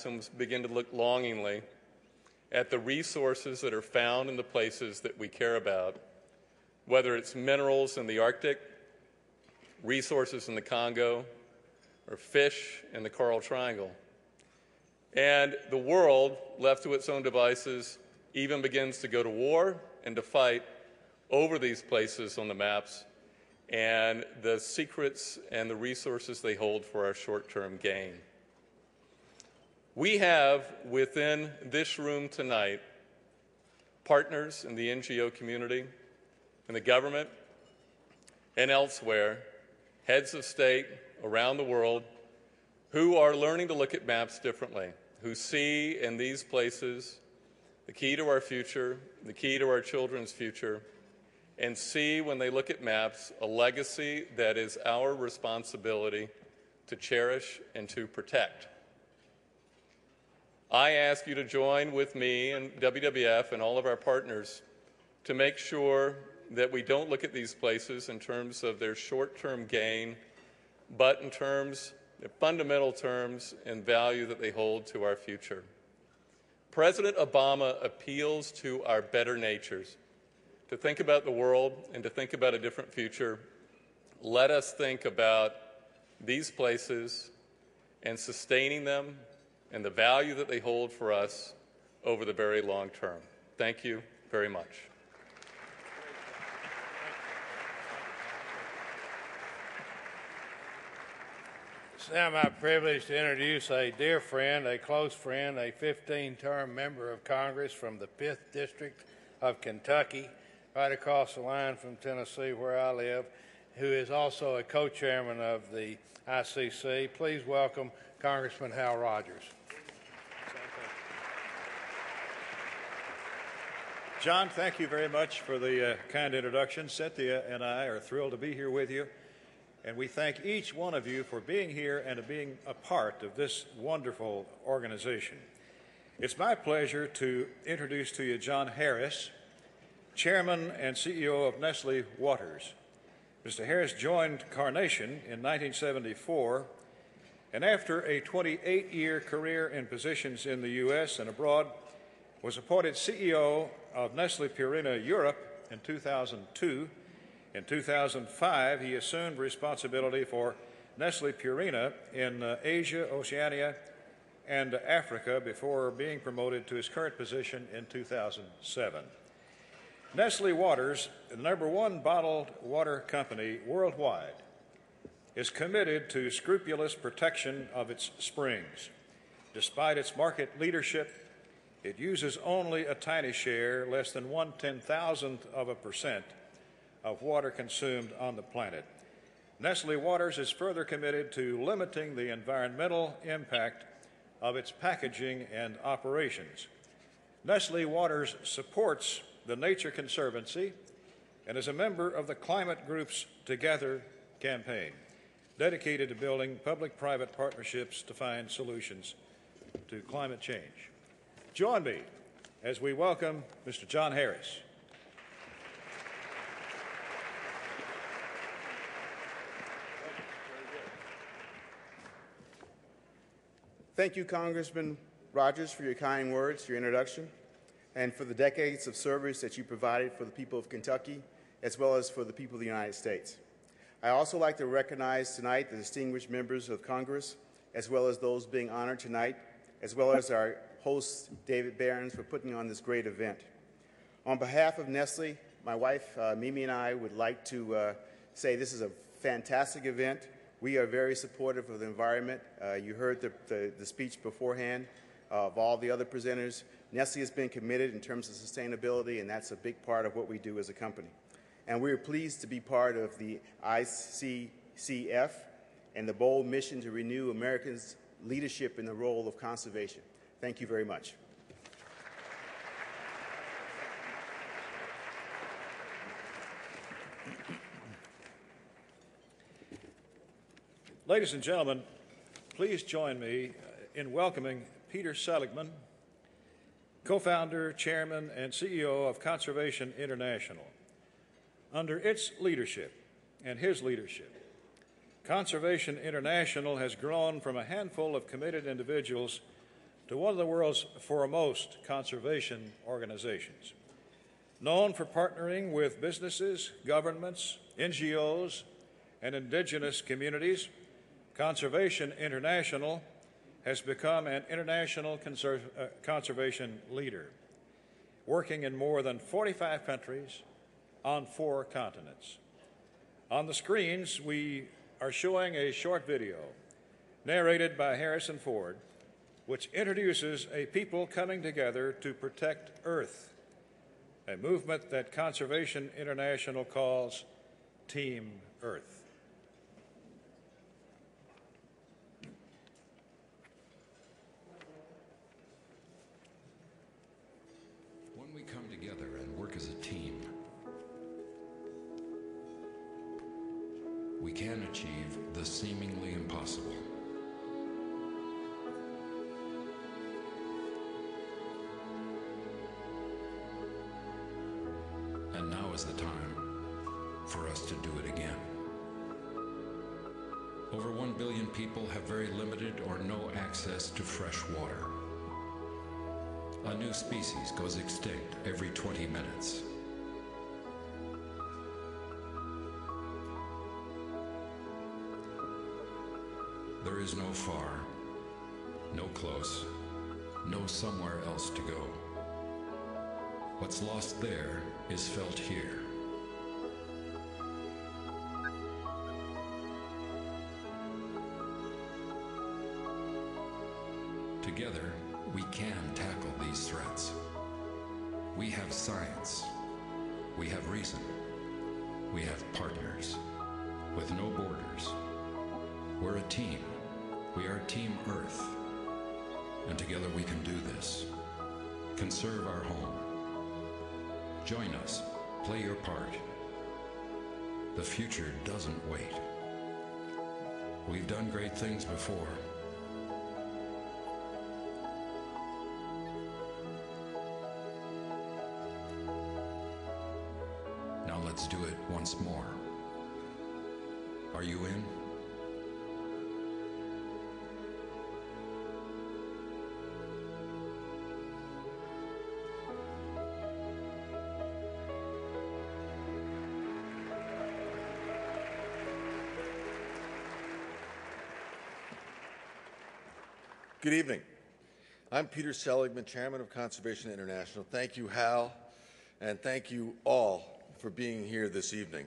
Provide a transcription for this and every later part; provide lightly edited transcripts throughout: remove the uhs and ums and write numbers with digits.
and begin to look longingly at the resources that are found in the places that we care about, whether it's minerals in the Arctic, resources in the Congo, or fish in the Coral Triangle. And the world, left to its own devices, even begins to go to war and to fight over these places on the maps and the secrets and the resources they hold for our short-term gain. We have within this room tonight partners in the NGO community, in the government, and elsewhere, heads of state around the world who are learning to look at maps differently, who see in these places the key to our future, the key to our children's future, and see when they look at maps a legacy that is our responsibility to cherish and to protect. I ask you to join with me and WWF and all of our partners to make sure that we don't look at these places in terms of their short-term gain, but in terms, the fundamental terms and value that they hold to our future. President Obama appeals to our better natures to think about the world and to think about a different future. Let us think about these places and sustaining them and the value that they hold for us over the very long term. Thank you very much. It's now my privilege to introduce a dear friend, a close friend, a 15-term member of Congress from the 5th District of Kentucky, right across the line from Tennessee where I live, who is also a co-chairman of the ICC. Please welcome Congressman Hal Rogers. John, thank you very much for the kind introduction. Cynthia and I are thrilled to be here with you, and we thank each one of you for being here and being a part of this wonderful organization. It's my pleasure to introduce to you John Harris, Chairman and CEO of Nestle Waters. Mr. Harris joined Carnation in 1974, and after a 28-year career in positions in the U.S. and abroad, was appointed CEO of Nestle Purina Europe in 2002. In 2005, he assumed responsibility for Nestle Purina in Asia, Oceania, and Africa before being promoted to his current position in 2007. Nestle Waters, the #1 bottled water company worldwide, is committed to scrupulous protection of its springs. Despite its market leadership, it uses only a tiny share, less than 1/10,000% of water consumed on the planet. Nestle Waters is further committed to limiting the environmental impact of its packaging and operations. Nestle Waters supports the Nature Conservancy and is a member of the Climate Group's Together campaign, dedicated to building public-private partnerships to find solutions to climate change. Join me as we welcome Mr. John Harris. Thank you, Congressman Rogers, for your kind words, your introduction, and for the decades of service that you provided for the people of Kentucky, as well as for the people of the United States. I also like to recognize tonight the distinguished members of Congress, as well as those being honored tonight, as well as our host, David Barron, for putting on this great event. On behalf of Nestle, my wife, Mimi, and I would like to say this is a fantastic event. We are very supportive of the environment. You heard the speech beforehand of all the other presenters. Nestle has been committed in terms of sustainability, and that's a big part of what we do as a company. And we are pleased to be part of the ICCF and the bold mission to renew Americans' leadership in the role of conservation. Thank you very much. Ladies and gentlemen, please join me in welcoming Peter Seligmann, co-founder, chairman, and CEO of Conservation International. Under its leadership and his leadership, Conservation International has grown from a handful of committed individuals to one of the world's foremost conservation organizations. Known for partnering with businesses, governments, NGOs, and indigenous communities, Conservation International has become an international conservation leader, working in more than 45 countries on 4 continents. On the screens, we are showing a short video narrated by Harrison Ford, which introduces a people coming together to protect Earth, a movement that Conservation International calls Team Earth. When we come together and work as a team, we can achieve the seemingly impossible. And now is the time for us to do it again. Over 1 billion people have very limited or no access to fresh water. A new species goes extinct every 20 minutes. There is no far, no close, no somewhere else to go. What's lost there is felt here. Together, we can tackle these threats. We have science. We have reason. We have partners with no borders. We're a team. We are Team Earth. And together we can do this. Conserve our home. Join us. Play your part. The future doesn't wait. We've done great things before. Now let's do it once more. Are you in? Good evening. I'm Peter Seligmann, Chairman of Conservation International. Thank you, Hal, and thank you all for being here this evening.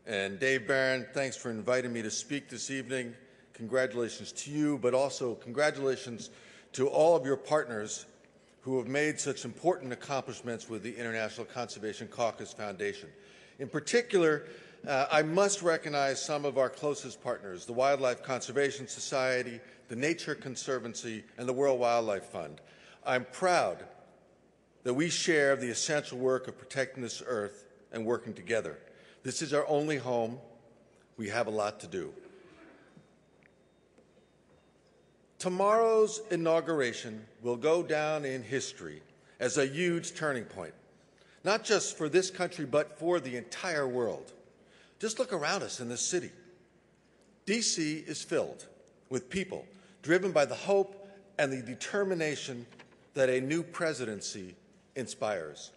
And Dave Barron, thanks for inviting me to speak this evening. Congratulations to you, but also congratulations to all of your partners who have made such important accomplishments with the International Conservation Caucus Foundation. In particular, I must recognize some of our closest partners, the Wildlife Conservation Society, the Nature Conservancy, and the World Wildlife Fund. I'm proud that we share the essential work of protecting this earth and working together. This is our only home. We have a lot to do. Tomorrow's inauguration will go down in history as a huge turning point, not just for this country, but for the entire world. Just look around us in this city. D.C. is filled with people driven by the hope and the determination that a new presidency inspires.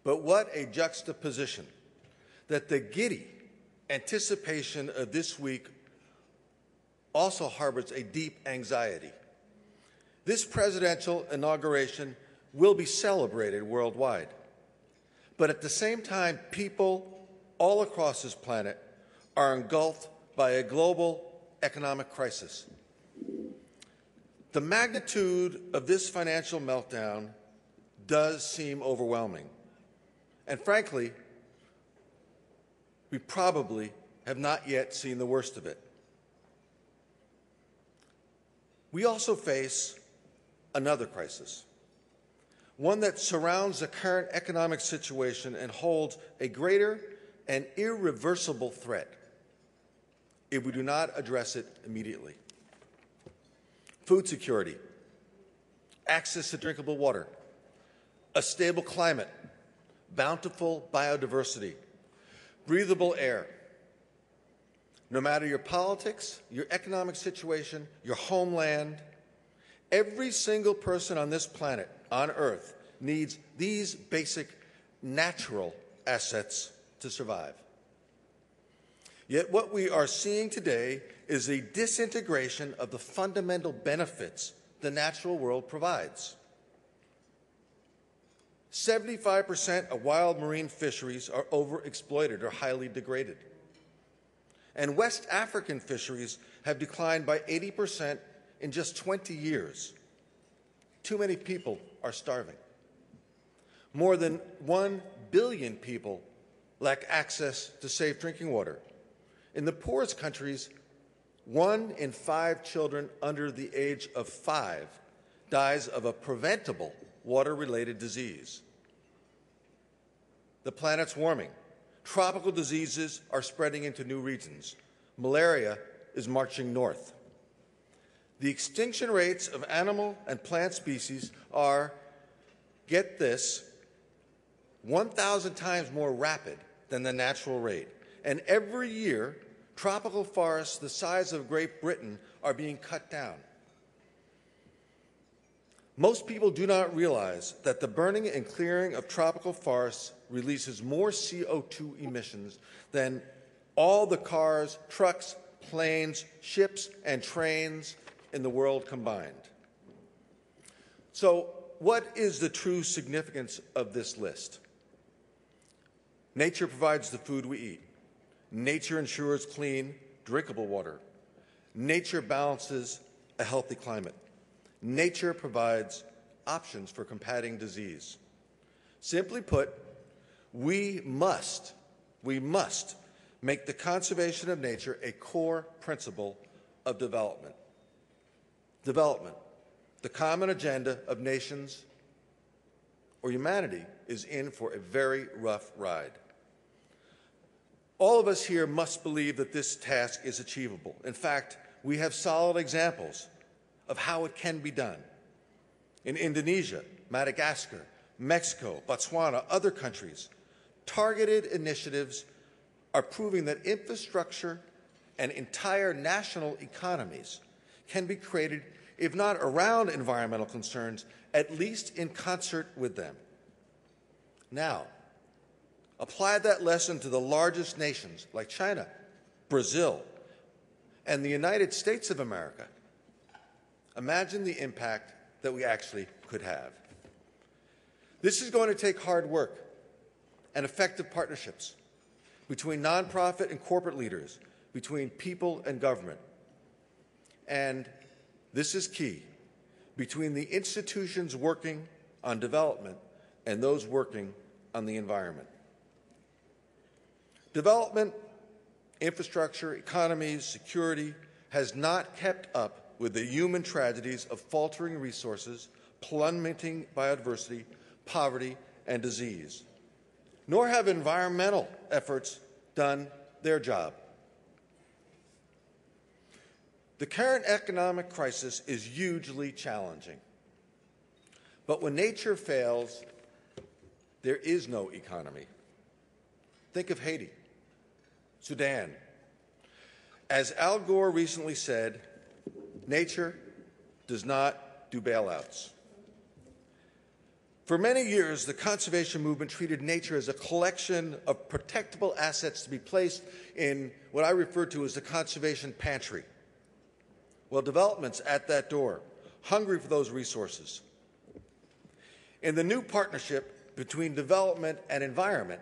But what a juxtaposition that the giddy anticipation of this week also harbors a deep anxiety. This presidential inauguration will be celebrated worldwide. But at the same time, people all across this planet are engulfed by a global economic crisis. The magnitude of this financial meltdown does seem overwhelming. And frankly, we probably have not yet seen the worst of it. We also face another crisis, one that surrounds the current economic situation and holds a greater and irreversible threat if we do not address it immediately. Food security, access to drinkable water, a stable climate, bountiful biodiversity, breathable air. No matter your politics, your economic situation, your homeland, Every single person on this planet, on Earth, needs these basic natural assets to survive. Yet what we are seeing today is a disintegration of the fundamental benefits the natural world provides. 75% of wild marine fisheries are overexploited or highly degraded. And West African fisheries have declined by 80% in just 20 years. Too many people are starving. More than 1 billion people lack access to safe drinking water. In the poorest countries, 1 in 5 children under the age of 5 dies of a preventable water-related disease. The planet's warming. Tropical diseases are spreading into new regions. Malaria is marching north. The extinction rates of animal and plant species are, get this, 1,000 times more rapid than the natural rate. And every year, tropical forests the size of Great Britain are being cut down. Most people do not realize that the burning and clearing of tropical forests releases more CO2 emissions than all the cars, trucks, planes, ships, and trains in the world combined. So, what is the true significance of this list? Nature provides the food we eat. Nature ensures clean, drinkable water. Nature balances a healthy climate. Nature provides options for combating disease. Simply put, we must make the conservation of nature a core principle of development. Development, the common agenda of nations or humanity, is in for a very rough ride. All of us here must believe that this task is achievable. In fact, we have solid examples of how it can be done. In Indonesia, Madagascar, Mexico, Botswana, other countries, targeted initiatives are proving that infrastructure and entire national economies can be created, if not around environmental concerns, at least in concert with them. Now, apply that lesson to the largest nations like China, Brazil, and the United States of America. Imagine the impact that we actually could have. This is going to take hard work and effective partnerships between nonprofit and corporate leaders, between people and government. And this is key, between the institutions working on development and those working on the environment. Development, infrastructure, economies, security has not kept up with the human tragedies of faltering resources, plummeting biodiversity, poverty, and disease. Nor have environmental efforts done their job. The current economic crisis is hugely challenging. But when nature fails, there is no economy. Think of Haiti, Sudan. As Al Gore recently said, nature does not do bailouts. For many years, the conservation movement treated nature as a collection of protectable assets to be placed in what I refer to as the conservation pantry. Well, development's at that door, hungry for those resources. In the new partnership between development and environment,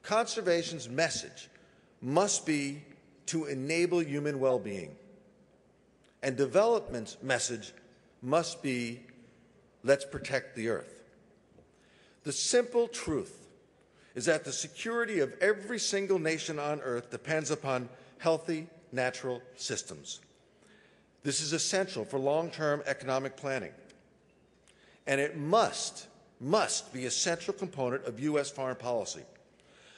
conservation's message must be to enable human well-being. And development's message must be, let's protect the earth. The simple truth is that the security of every single nation on earth depends upon healthy natural systems. This is essential for long-term economic planning. And it must be a central component of U.S. foreign policy.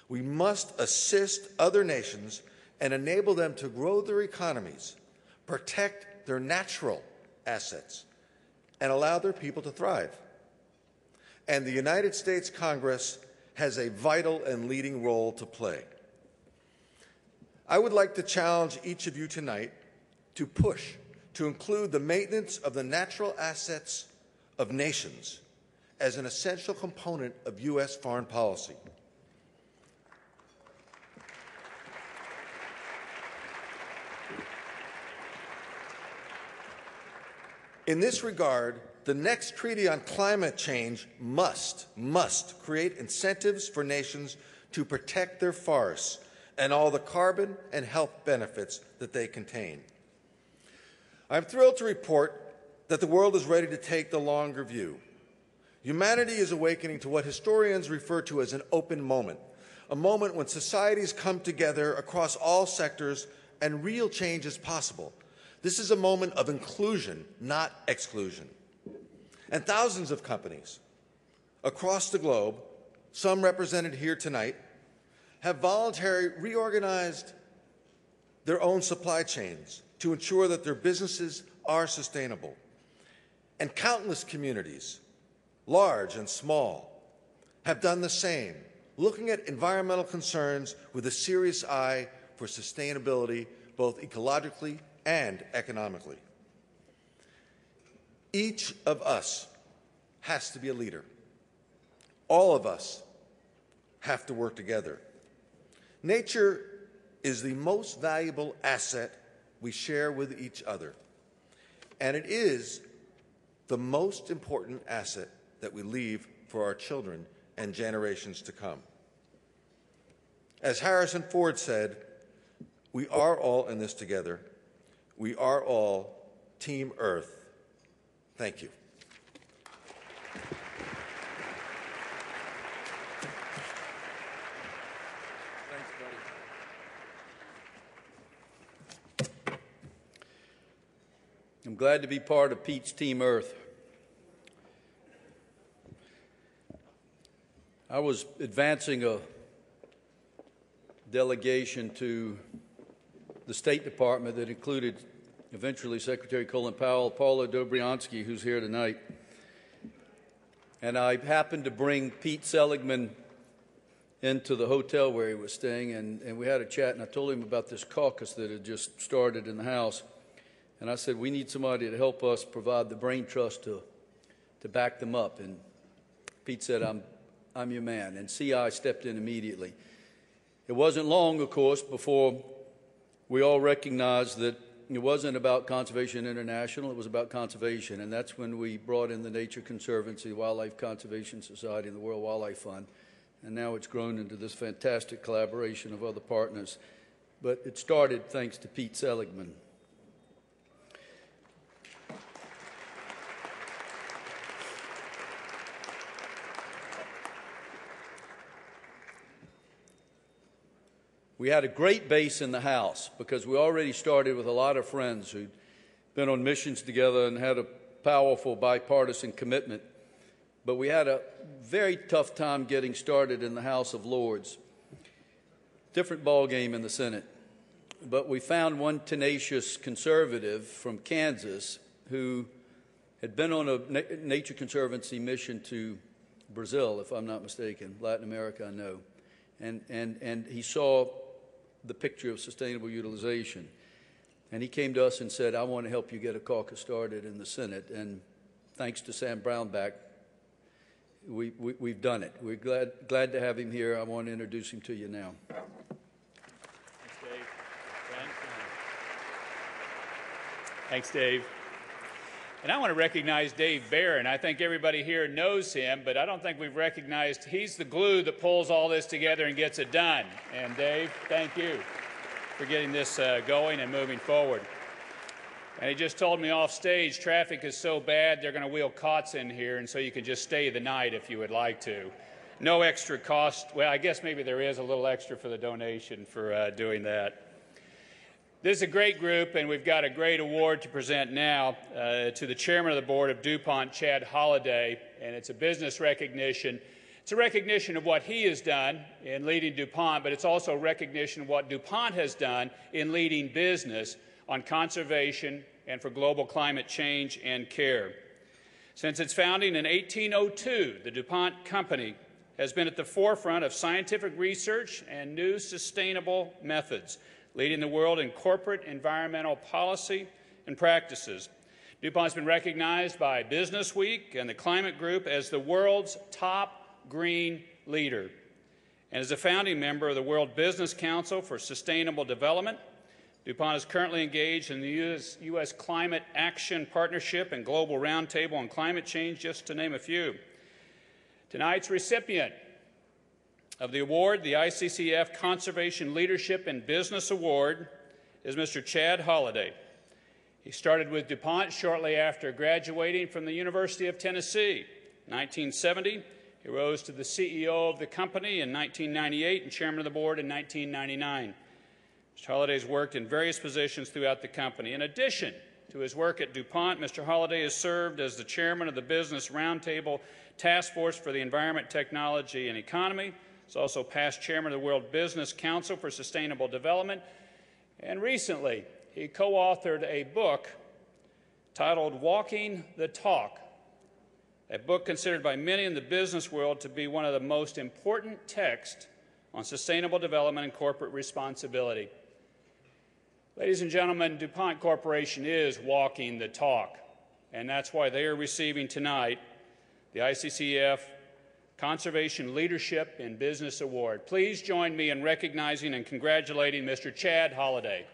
We must assist other nations and enable them to grow their economies, protect their natural assets, and allow their people to thrive. And the United States Congress has a vital and leading role to play. I would like to challenge each of you tonight to push to include the maintenance of the natural assets of nations as an essential component of U.S. foreign policy. In this regard, the next treaty on climate change must create incentives for nations to protect their forests and all the carbon and health benefits that they contain. I'm thrilled to report that the world is ready to take the longer view. Humanity is awakening to what historians refer to as an open moment, a moment when societies come together across all sectors and real change is possible. This is a moment of inclusion, not exclusion. And thousands of companies across the globe, some represented here tonight, have voluntarily reorganized their own supply chains to ensure that their businesses are sustainable. And countless communities, large and small, have done the same, looking at environmental concerns with a serious eye for sustainability, both ecologically and economically. Each of us has to be a leader. All of us have to work together. Nature is the most valuable asset we share with each other, and it is the most important asset that we leave for our children and generations to come. As Harrison Ford said, we are all in this together. We are all Team Earth. Thank you. I'm glad to be part of Pete's Team Earth. I was advancing a delegation to the State Department that included eventually Secretary Colin Powell, Paula Dobriansky, who's here tonight. And I happened to bring Pete Seligmann into the hotel where he was staying, and we had a chat, and I told him about this caucus that had just started in the House. And I said, we need somebody to help us provide the brain trust to back them up. And Pete said, I'm your man. And CI stepped in immediately. It wasn't long, of course, before we all recognized that it wasn't about Conservation International, it was about conservation. And that's when we brought in the Nature Conservancy, Wildlife Conservation Society, and the World Wildlife Fund. And now it's grown into this fantastic collaboration of other partners. But it started thanks to Pete Seligmann. We had a great base in the House because we already started with a lot of friends who'd been on missions together and had a powerful bipartisan commitment. But we had a very tough time getting started in the House of Lords. Different ballgame in the Senate. But we found one tenacious conservative from Kansas who had been on a Nature Conservancy mission to Brazil, if I'm not mistaken, Latin America, I know. And he saw the picture of sustainable utilization. And he came to us and said, I want to help you get a caucus started in the Senate. And thanks to Sam Brownback, we've done it. We're glad to have him here. I want to introduce him to you now. Thanks, Dave. Thanks, Dave. And I want to recognize Dave Barron. I think everybody here knows him, but I don't think we've recognized he's the glue that pulls all this together and gets it done. And Dave, thank you for getting this going and moving forward. And he just told me off stage, traffic is so bad they're going to wheel cots in here, and so you can just stay the night if you would like to. No extra cost. Well, I guess maybe there is a little extra for the donation for doing that. This is a great group, and we've got a great award to present now to the chairman of the board of Dupont, Chad Holliday, and it's a business recognition. It's a recognition of what he has done in leading Dupont, but it's also a recognition of what Dupont has done in leading business on conservation and for global climate change and care. Since its founding in 1802, the Dupont Company has been at the forefront of scientific research and new sustainable methods, leading the world in corporate environmental policy and practices. DuPont's been recognized by Business Week and the Climate Group as the world's top green leader, and as a founding member of the World Business Council for Sustainable Development. DuPont is currently engaged in the U.S. Climate Action Partnership and Global Roundtable on Climate Change, just to name a few. Tonight's recipient of the award, the ICCF Conservation Leadership in Business Award, is Mr. Chad Holliday. He started with DuPont shortly after graduating from the University of Tennessee. In 1970, he rose to the CEO of the company in 1998 and chairman of the board in 1999. Mr. Holliday's worked in various positions throughout the company. In addition to his work at DuPont, Mr. Holliday has served as the chairman of the Business Roundtable Task Force for the Environment, Technology, and Economy. He's also past chairman of the World Business Council for Sustainable Development. And recently, he co-authored a book titled Walking the Talk, a book considered by many in the business world to be one of the most important texts on sustainable development and corporate responsibility. Ladies and gentlemen, DuPont Corporation is walking the talk, and that's why they are receiving tonight the ICCF Conservation Leadership in Business Award. Please join me in recognizing and congratulating Mr. Chad Holliday.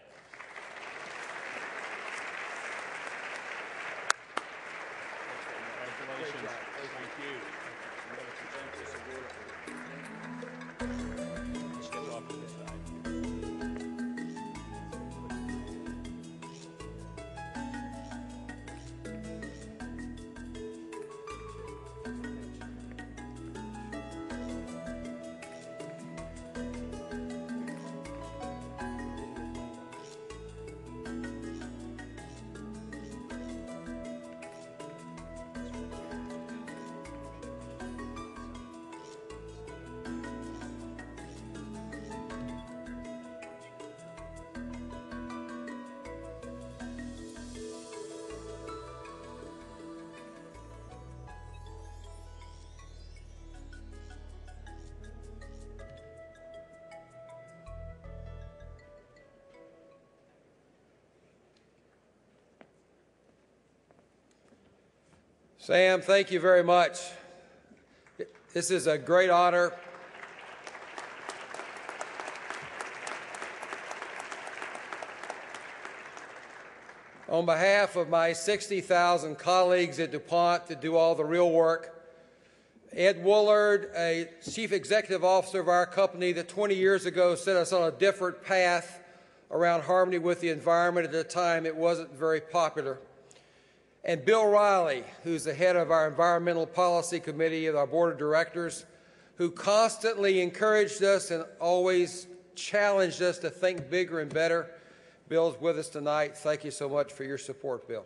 Sam, thank you very much. This is a great honor. On behalf of my 60,000 colleagues at DuPont that do all the real work, Ed Woolard, a chief executive officer of our company that 20 years ago set us on a different path around harmony with the environment. At the time, it wasn't very popular. And Bill Riley, who's the head of our Environmental Policy Committee of our Board of Directors, who constantly encouraged us and always challenged us to think bigger and better. Bill's with us tonight. Thank you so much for your support, Bill.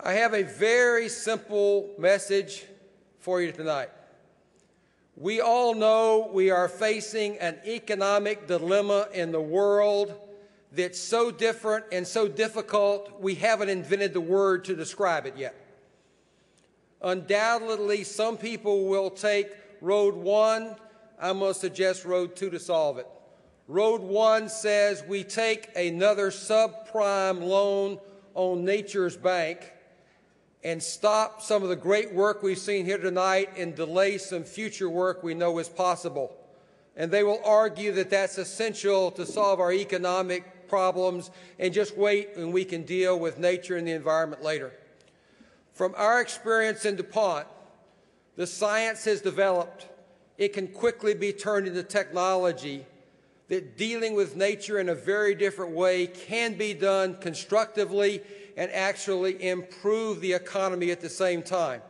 I have a very simple message for you tonight. We all know we are facing an economic dilemma in the world that's so different and so difficult, we haven't invented the word to describe it yet. Undoubtedly, some people will take Road 1. I'm going to suggest Road 2 to solve it. Road 1 says we take another subprime loan on Nature's Bank and stop some of the great work we've seen here tonight and delay some future work we know is possible. And they will argue that that's essential to solve our economic problems and just wait and we can deal with nature and the environment later. From our experience in DuPont, the science has developed. It can quickly be turned into technology that dealing with nature in a very different way can be done constructively and actually improve the economy at the same time.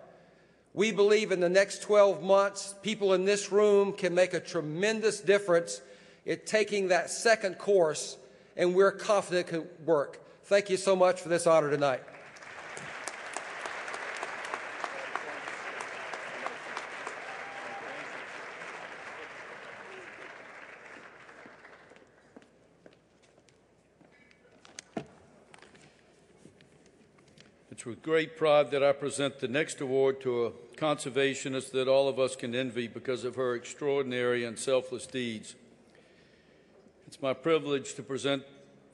We believe in the next 12 months, people in this room can make a tremendous difference in taking that second course, and we're confident it can work. Thank you so much for this honor tonight. It's with great pride that I present the next award to a conservationist that all of us can envy because of her extraordinary and selfless deeds. It's my privilege to present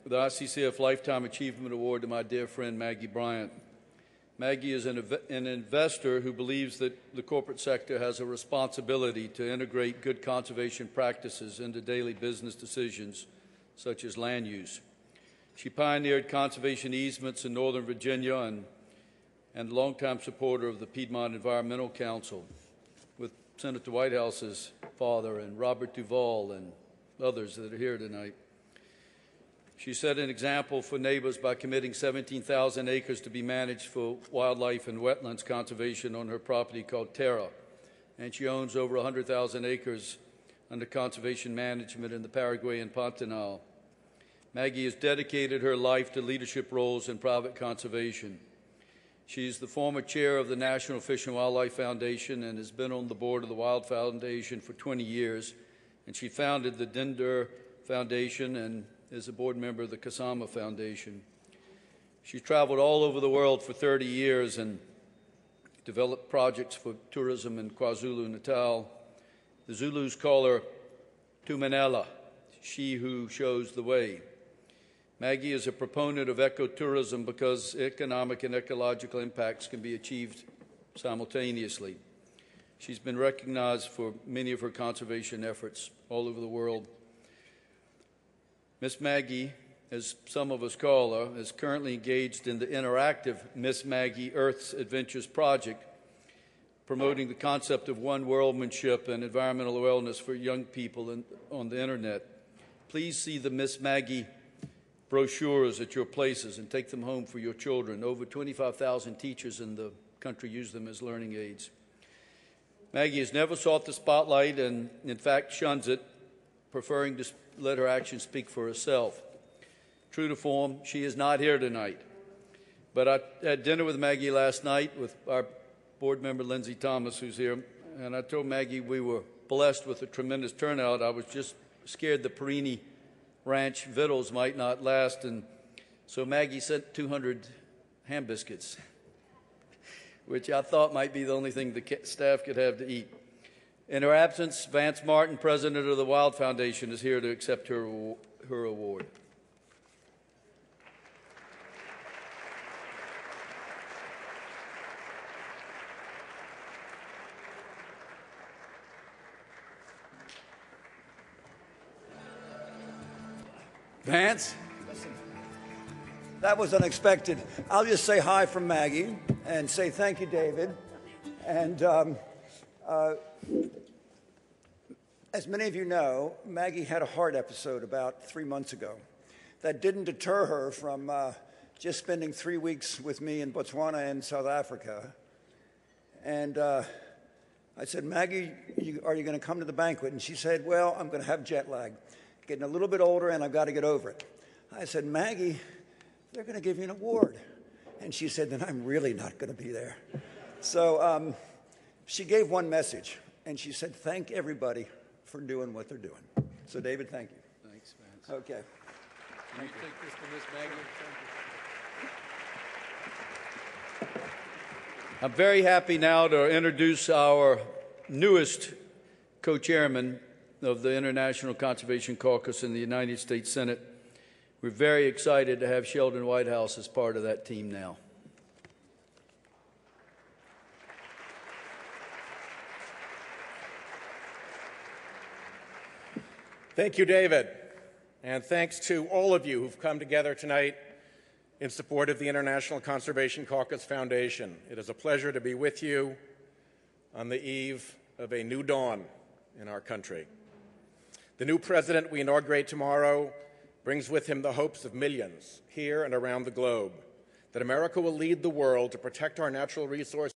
the ICCF Lifetime Achievement Award to my dear friend Maggie Bryant. Maggie is an investor who believes that the corporate sector has a responsibility to integrate good conservation practices into daily business decisions, such as land use. She pioneered conservation easements in Northern Virginia and a longtime supporter of the Piedmont Environmental Council, with Senator Whitehouse's father and Robert Duvall and others that are here tonight. She set an example for neighbors by committing 17,000 acres to be managed for wildlife and wetlands conservation on her property called Terra, and she owns over 100,000 acres under conservation management in the Paraguayan Pantanal. Maggie has dedicated her life to leadership roles in private conservation. She is the former chair of the National Fish and Wildlife Foundation and has been on the board of the Wild Foundation for 20 years, and she founded the Dinder Foundation and is a board member of the Kasama Foundation. She's traveled all over the world for 30 years and developed projects for tourism in KwaZulu-Natal. The Zulus call her Tumanela, she who shows the way. Maggie is a proponent of ecotourism because economic and ecological impacts can be achieved simultaneously. She's been recognized for many of her conservation efforts all over the world. Miss Maggie, as some of us call her, is currently engaged in the interactive Miss Maggie Earth's Adventures project, promoting the concept of one-worldmanship and environmental wellness for young people on the internet. Please see the Miss Maggie brochures at your places and take them home for your children. Over 25,000 teachers in the country use them as learning aids. Maggie has never sought the spotlight and, in fact, shuns it, preferring to let her actions speak for herself. True to form, she is not here tonight. But I had dinner with Maggie last night with our board member, Lindsay Thomas, who's here, and I told Maggie we were blessed with a tremendous turnout. I was just scared the Perini Ranch victuals might not last, and so Maggie sent 200 ham biscuits, which I thought might be the only thing the staff could have to eat. In her absence, Vance Martin, president of the Wild Foundation, is here to accept her award. Vance? Listen, that was unexpected. I'll just say hi from Maggie and say thank you, David. And as many of you know, Maggie had a heart episode about 3 months ago. That didn't deter her from just spending 3 weeks with me in Botswana and South Africa. And I said, Maggie, are you going to come to the banquet? And she said, well, I'm going to have jet lag. Getting a little bit older, and I've got to get over it. I said, Maggie, they're going to give you an award. And she said, then I'm really not going to be there. So she gave one message, and she said, thank everybody for doing what they're doing. So, David, thank you. Thanks, Vance. Okay. Can you take this to Miss Maggie? I'm very happy now to introduce our newest co-chairman of the International Conservation Caucus in the United States Senate. We're very excited to have Sheldon Whitehouse as part of that team now. Thank you, David, and thanks to all of you who've come together tonight in support of the International Conservation Caucus Foundation. It is a pleasure to be with you on the eve of a new dawn in our country. The new president we inaugurate tomorrow brings with him the hopes of millions here and around the globe that America will lead the world to protect our natural resources